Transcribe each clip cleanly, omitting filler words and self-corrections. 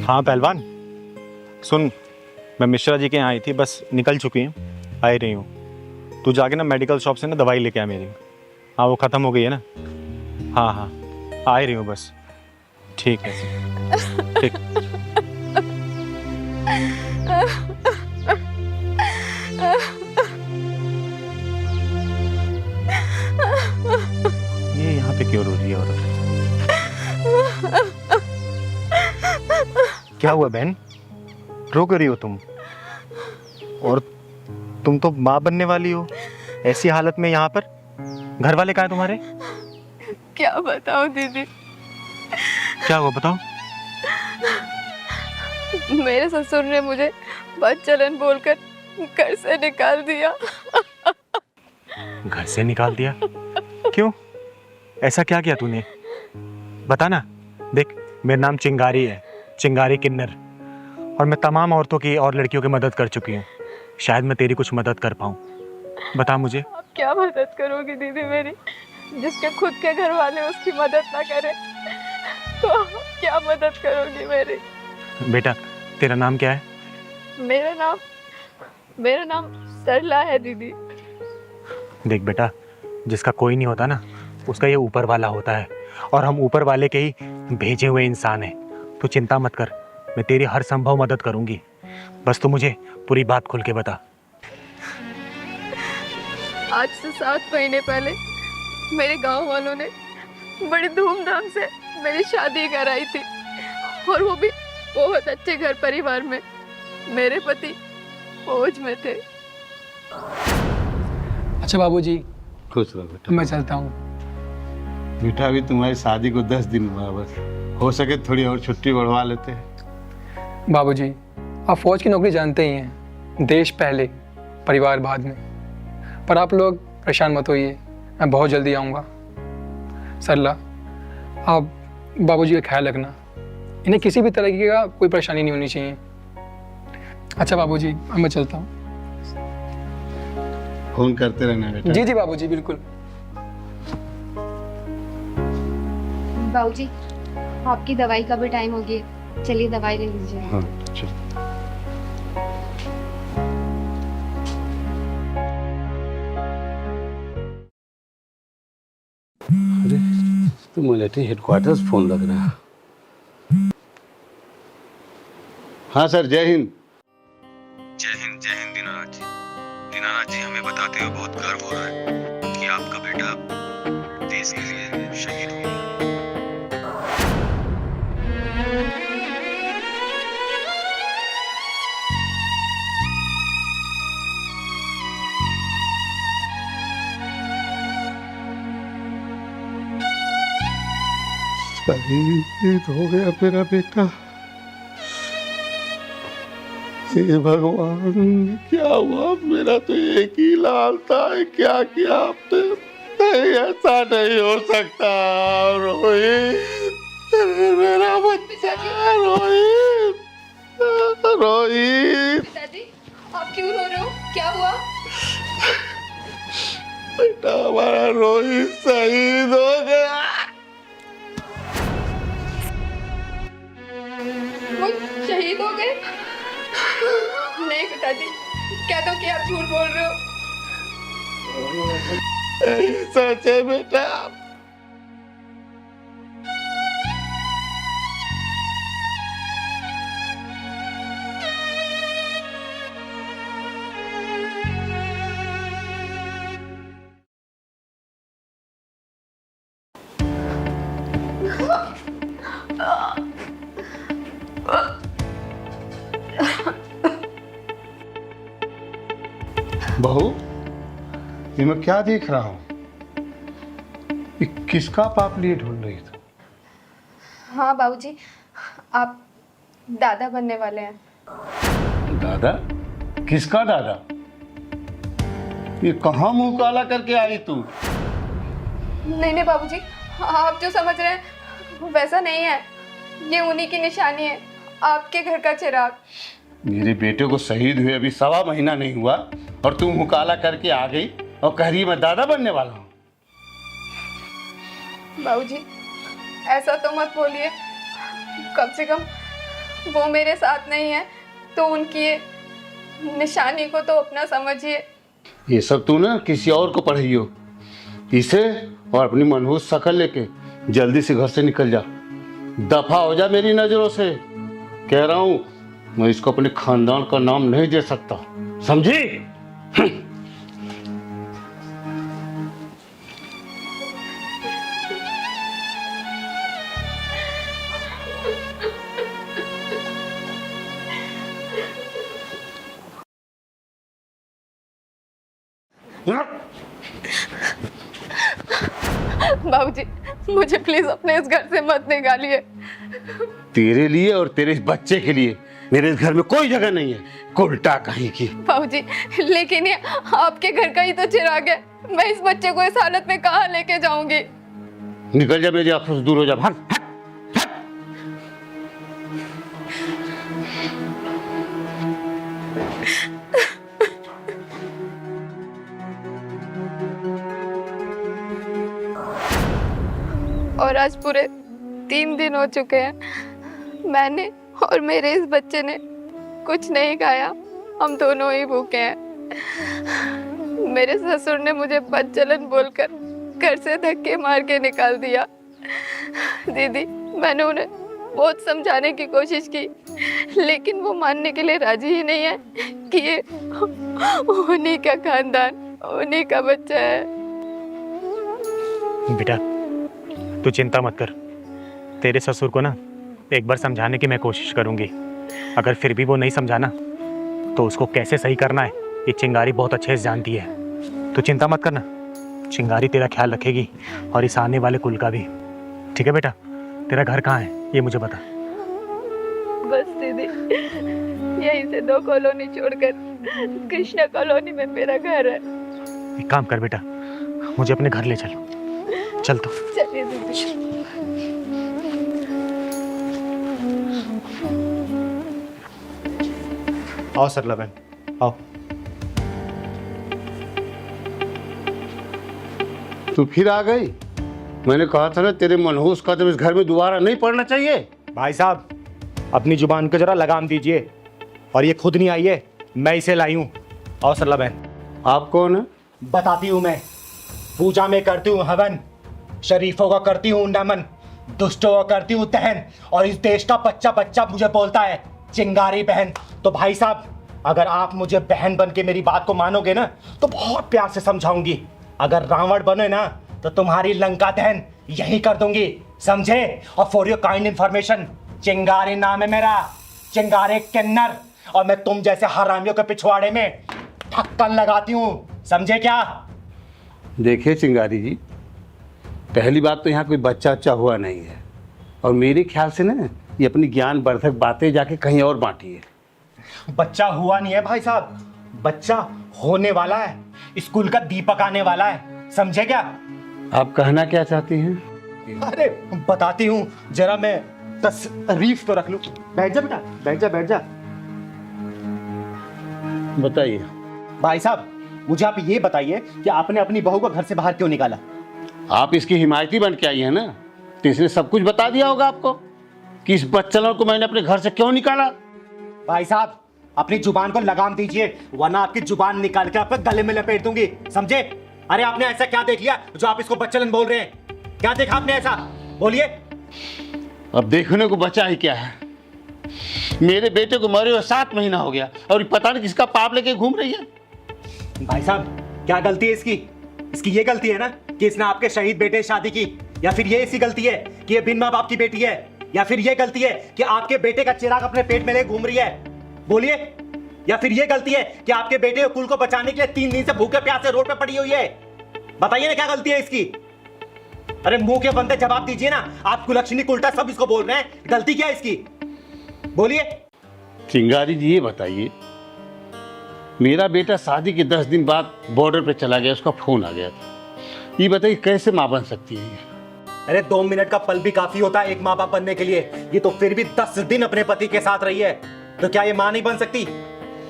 हाँ पहलवान, सुन, मैं मिश्रा जी के यहाँ आई थी, बस निकल चुकी हूँ, आ ही रही हूँ। तू जाके ना मेडिकल शॉप से ना दवाई लेके आ मेरी। हाँ वो ख़त्म हो गई है ना। हाँ हाँ, आ ही रही हूँ बस। ठीक है, ठीक। ये यहाँ पे क्यों रो रही है औरत? क्या हुआ बहन, रो कर रही हो तुम? और तुम तो माँ बनने वाली हो, ऐसी हालत में यहाँ पर? घर वाले कहाँ हैं तुम्हारे? क्या बताऊं दीदी, क्या हुआ बताओ। मेरे ससुर ने मुझे बदचलन बोलकर घर से निकाल दिया। घर से निकाल दिया? क्यों, ऐसा क्या किया तूने? बता ना। देख, मेरा नाम चिंगारी है, चिंगारी किन्नर, और मैं तमाम औरतों की और लड़कियों की मदद कर चुकी हूँ। शायद मैं तेरी कुछ मदद कर पाऊँ, बता मुझे। आप क्या मदद करोगी दीदी मेरी? जिसके खुद के घर वाले उसकी मदद ना करें तो आप क्या मदद करोगी मेरी? बेटा, तेरा नाम क्या है? मेरा नाम सरला है दीदी। देख बेटा, जिसका कोई नहीं होता ना, उसका ये ऊपर वाला होता है, और हम ऊपर वाले के ही भेजे हुए इंसान हैं। तू चिंता मत कर, मैं तेरी हर संभव मदद करूंगी, बस तू मुझे पूरी बात खुल के बता। आज से 7 महीने पहले मेरे गांव वालों ने बड़ी धूमधाम से मेरी शादी कराई थी, और वो भी बहुत अच्छे घर परिवार में। मेरे पति फौज में थे। अच्छा बाबूजी, खुश रहो बेटा। मैं चलता हूँ। बेटा अभी तुम्हारी शादी को 10 दिन हुआ, बस हो सके थोड़ी और छुट्टी बढ़वा लेते हैं। बाबूजी, आप फौज की नौकरी जानते ही हैं, देश पहले परिवार बाद में। पर आप लोग परेशान मत होइए, मैं बहुत जल्दी आऊँगा। सरला, आप बाबूजी का ख्याल रखना, इन्हें किसी भी तरह का कोई परेशानी नहीं होनी चाहिए। अच्छा बाबूजी, मैं चलता हूँ। फोन करते रहना बेटा। जी जी बाबूजी, बिल्कुल। बाबूजी, आपकी दवाई का भी टाइम हो गया, चलिए दवाई ले लीजिए। हाँ चल। अरे तो मिलिट्री हेडक्वार्टर्स फोन लग रहा है। हाँ सर, जय हिंद। जय हिंद दीनानाथ जी। दीनानाथ जी, हमें बताते हुए बहुत गर्व हो रहा है कि आपका बेटा देश के लिए शहीद हो गया। शहीद हो गया मेरा बेटा। हे भगवान, क्या हुआ? मेरा तो एक ही लाल था, क्या किया आपने? नहीं, ऐसा नहीं हो सकता रोहित, मेरा बच्चा रोहित, रोहित। पिताजी, आप क्यों रो रहे हो? क्या हुआ? बेटा हमारा रोहित शहीद हो गया। वो शहीद हो गए? नहीं पिताजी, क्या तो कि आप झूठ बोल रहे हो। सच है बेटा। बहू, ये मैं क्या देख रहा हूँ? ये किसका पाप लिए ढूंढ रही थी? हाँ बाबूजी, आप दादा बनने वाले हैं। दादा? किसका दादा? ये कहाँ मुंह काला करके आई तू? नहीं बाबूजी, आप जो समझ रहे हैं वैसा नहीं है। ये उन्हीं की निशानी है, आपके घर का चिराग। मेरे बेटे को शहीद हुए अभी 1.25 महीना नहीं हुआ और तू मुंह काला करके आ गई और कह रही मैं दादा बनने वाला हूँ। बाबूजी, ऐसा तो मत बोलिए। कम से कम वो मेरे साथ नहीं है तो उनकी ये निशानी को तो अपना समझिए। ये सब तू ना किसी और को पढ़ी हो। इसे और अपनी मनहूस शकल लेके जल्दी से घर से निकल जा, दफा हो जा मेरी नजरों से। कह रहा हूं, मैं इसको अपने खानदान का नाम नहीं दे सकता, समझी? बाबूजी, मुझे प्लीज अपने इस घर से मत निकालिए। तेरे लिए और तेरे इस बच्चे के लिए मेरे इस घर में कोई जगह नहीं है, उल्टा कहीं की। बाबूजी, लेकिन ये आपके घर का ही तो चिराग है। मैं इस बच्चे को इस हालत में कहाँ लेके जाऊंगी? निकल जा मेरे आंखों से दूर हो जा, भाग। और आज पूरे 3 दिन हो चुके हैं, मैंने और मेरे इस बच्चे ने कुछ नहीं खाया। हम दोनों ही भूखे हैं। मेरे ससुर ने मुझे बदचलन बोलकर घर से धक्के मार के निकाल दिया। दीदी, मैंने उन्हें बहुत समझाने की कोशिश की, लेकिन वो मानने के लिए राजी ही नहीं है कि ये उन्हीं का खानदान, उन्हीं का बच्चा है। बेटा तू चिंता मत कर, तेरे ससुर को ना एक बार समझाने की मैं कोशिश करूंगी। अगर फिर भी वो नहीं समझाना तो उसको कैसे सही करना है ये चिंगारी बहुत अच्छे से जानती है। तू चिंता मत करना, चिंगारी तेरा ख्याल रखेगी और इस आने वाले कुल का भी। ठीक है बेटा? तेरा घर कहाँ है ये मुझे बता। बस दीदी, यहीं से 2 कॉलोनी छोड़कर कृष्णा कॉलोनी में मेरा घर है। एक काम कर बेटा, मुझे अपने घर ले चलो। चल तो। चलिए दीदी। आओ सरला बहन, आओ। तू फिर आ गई? मैंने कहा था ना तेरे मनहूस कदम इस घर में दोबारा नहीं पड़ना चाहिए। भाई साहब, अपनी जुबान को जरा लगाम दीजिए। और ये खुद नहीं आई है, मैं इसे लाई हूँ। आओ सरला बहन। आप कौन है? बताती हूँ मैं। पूजा में करती हूँ हवन, शरीफों का करती हूँ नमन, दुष्टों का करती हूँ दहन, और इस देश का बच्चा बच्चा मुझे बोलता है चिंगारी बहन। तो भाई साहब, अगर आप मुझे बहन बन के मेरी बात को मानोगे ना तो बहुत प्यार से समझाऊंगी। अगर रावण बने ना तो तुम्हारी लंका दहन यही कर दूंगी, समझे? और फॉर योर काइंड इंफॉर्मेशन, चिंगारी नाम है मेरा, चिंगारे किन्नर। और मैं तुम जैसे हरामियों के पिछवाड़े में ढक्कन लगाती हूँ, समझे क्या? देखिए चिंगारी जी, पहली बात तो यहाँ कोई बच्चा अच्छा हुआ नहीं है, और मेरे ख्याल से ना ये अपनी ज्ञानवर्धक बातें जाके कहीं और बांटी है। बच्चा हुआ नहीं है भाई साहब, बच्चा होने वाला है। स्कूल का दीपक आने वाला है, समझे क्या? आप कहना क्या चाहती हैं? अरे बताती हूँ, जरा मैं तशरीफ तो रख लूं। बैठ जा बेटा, बैठ जा, बैठ जा। बताइए। भाई साहब, मुझे आप ये बताइए कि आपने अपनी बहू को घर से बाहर क्यों निकाला? आप इसकी हिमायती बन के आई हैं ना, तो इसने सब कुछ बता दिया होगा आपको कि इस बच्चलों को मैंने अपने घर से क्यों निकाला। भाई साहब, अपनी जुबान को लगाम दीजिए, वरना आपकी जुबान निकाल के आपके गले में लपेट दूंगी, समझे? अरे आपने ऐसा क्या देख लिया जो आप इसको बच्चलन बोल रहे हैं? क्या देखा आपने ऐसा? बोलिए। अब देखने को बचा ही क्या है? मेरे बेटे को मरे हुए 7 महीना हो गया और पता नहीं किसका पाप लेके घूम रही है। भाई साहब, क्या गलती है इसकी? इसकी ये गलती है ना कि इसने आपके शहीद बेटे से शादी की, या फिर ये इसकी गलती है कि ये बिन माँ बाप की बेटी है, या फिर ये गलती है कि आपके बेटे का चिराग अपने पेट में ले घूम रही है? बोलिए। या फिर ये गलती है कि आपके बेटे को कुल को बचाने के लिए 3 दिन से भूखे प्यासे रोड पे पड़ी हुई है? बताइए ना, क्या गलती है इसकी? अरे मुंह के बंदे जवाब दीजिए ना। आप कुलक्षणी उल्टा सब इसको बोल रहे हैं, गलती क्या है इसकी? बोलिए। चिंगारी जी ये बताइए, मेरा बेटा शादी के 10 दिन बाद बॉर्डर पे चला गया, उसका फोन आ गया था। ये बताइए कैसे माँ बन सकती है ये? अरे 2 मिनट का पल भी काफी होता है एक माँ बाप बनने के लिए। ये तो फिर भी 10 दिन अपने पति के साथ रही है, तो क्या ये माँ नहीं बन सकती?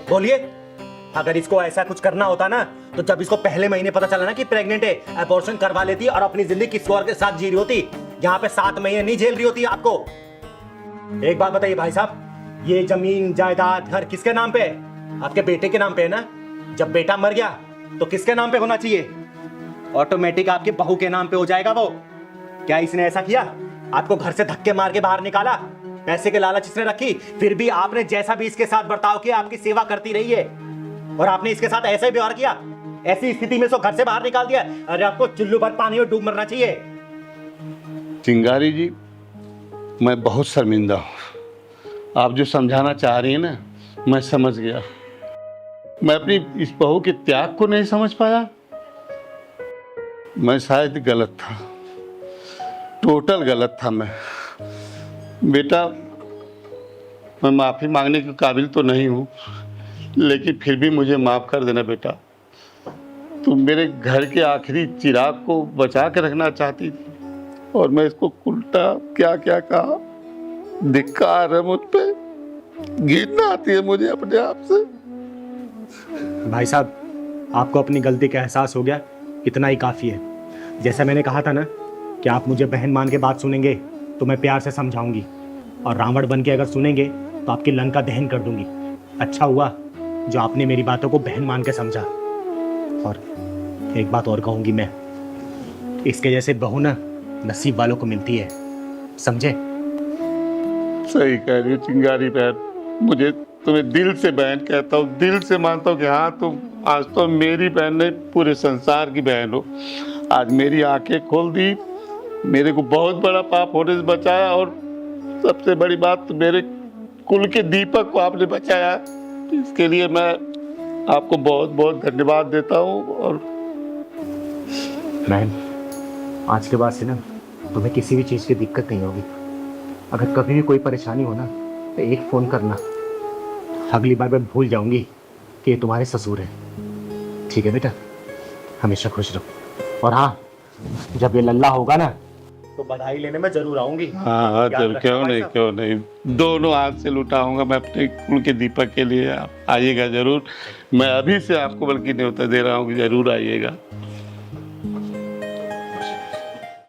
बोलिए। अगर इसको ऐसा कुछ करना होता ना, तो जब इसको पहले महीने पता चला ना कि प्रेग्नेंट है, अबॉर्शन करवा लेती और अपनी जिंदगी किसी और के साथ जी रही होती। यहाँ पे 7 महीने नहीं झेल रही होती आपको। एक बात बताइए भाई साहब, ये जमीन जायदाद घर किसके नाम पे है? आपके बेटे के नाम पे है ना? जब बेटा मर गया तो किसके नाम पे होना चाहिए? ऑटोमेटिक आपके बहू के नाम पे हो जाएगा वो। क्या इसने ऐसा किया? आपको घर से धक्के मार के बाहर निकाला, पैसे के लालच इसने रखी, फिर भी आपने जैसा भी इसके साथ बर्ताव किया आपकी सेवा करती रही है, और आपने इसके साथ ऐसा ही व्यवहार किया। ऐसी स्थिति में इसको घर से बाहर निकाल दिया। अरे आपको चुल्लू भर पानी में डूब मरना चाहिए। चिंगारी जी, मैं बहुत शर्मिंदा हूँ। आप जो समझाना चाह रही हैं ना, मैं समझ गया। मैं अपनी इस बहू के त्याग को नहीं समझ पाया। मैं शायद गलत था, टोटल गलत था मैं। बेटा, मैं माफ़ी मांगने के काबिल तो नहीं हूँ, लेकिन फिर भी मुझे माफ़ कर देना बेटा। तुम मेरे घर के आखिरी चिराग को बचा के रखना चाहती थी, और मैं इसको उल्टा क्या क्या कहा। धिक्कार है मुझ पे, घृणा आती है मुझे अपने आप से। भाई साहब, आपको अपनी गलती का एहसास हो गया, इतना ही काफ़ी है। जैसा मैंने कहा था ना कि आप मुझे बहन मान के बात सुनेंगे तो मैं प्यार से समझाऊंगी, और रावण बन के अगर सुनेंगे तो आपकी लंका दहन कर दूंगी। अच्छा हुआ जो आपने मेरी बातों को बहन मान के समझा। और एक बात और कहूँगी मैं, इसके जैसे बहू ना नसीब वालों को मिलती है, समझे? सही कह रही हो चिंगारी बहन। मुझे तुम्हें दिल से बहन कहता हूँ, दिल से मानता हूँ कि हाँ, तुम आज तो मेरी बहन नहीं, पूरे संसार की बहन हो। आज मेरी आंखें खोल दी, मेरे को बहुत बड़ा पाप होने से बचाया, और सबसे बड़ी बात तो मेरे कुल के दीपक को आपने बचाया। इसके लिए मैं आपको बहुत बहुत धन्यवाद देता हूँ। और बहन, आज के बाद से ना तुम्हें किसी भी चीज़ की दिक्कत नहीं होगी। अगर कभी भी कोई परेशानी हो ना तो एक फ़ोन करना। अगली बार मैं भूल जाऊंगी कि ये तुम्हारे ससुर है। ठीक है बेटा, हमेशा खुश रहो। और हाँ, जब ये लल्ला होगा ना तो बधाई लेने में जरूर आऊंगी। हाँ हाँ, जरूर, क्यों नहीं, क्यों नहीं। दोनों हाथ से लुटाऊंगा मैं अपने कुल के दीपक के लिए। आप आइएगा जरूर। मैं अभी से आपको बल्कि न्योता दे रहा हूँ कि जरूर आइएगा।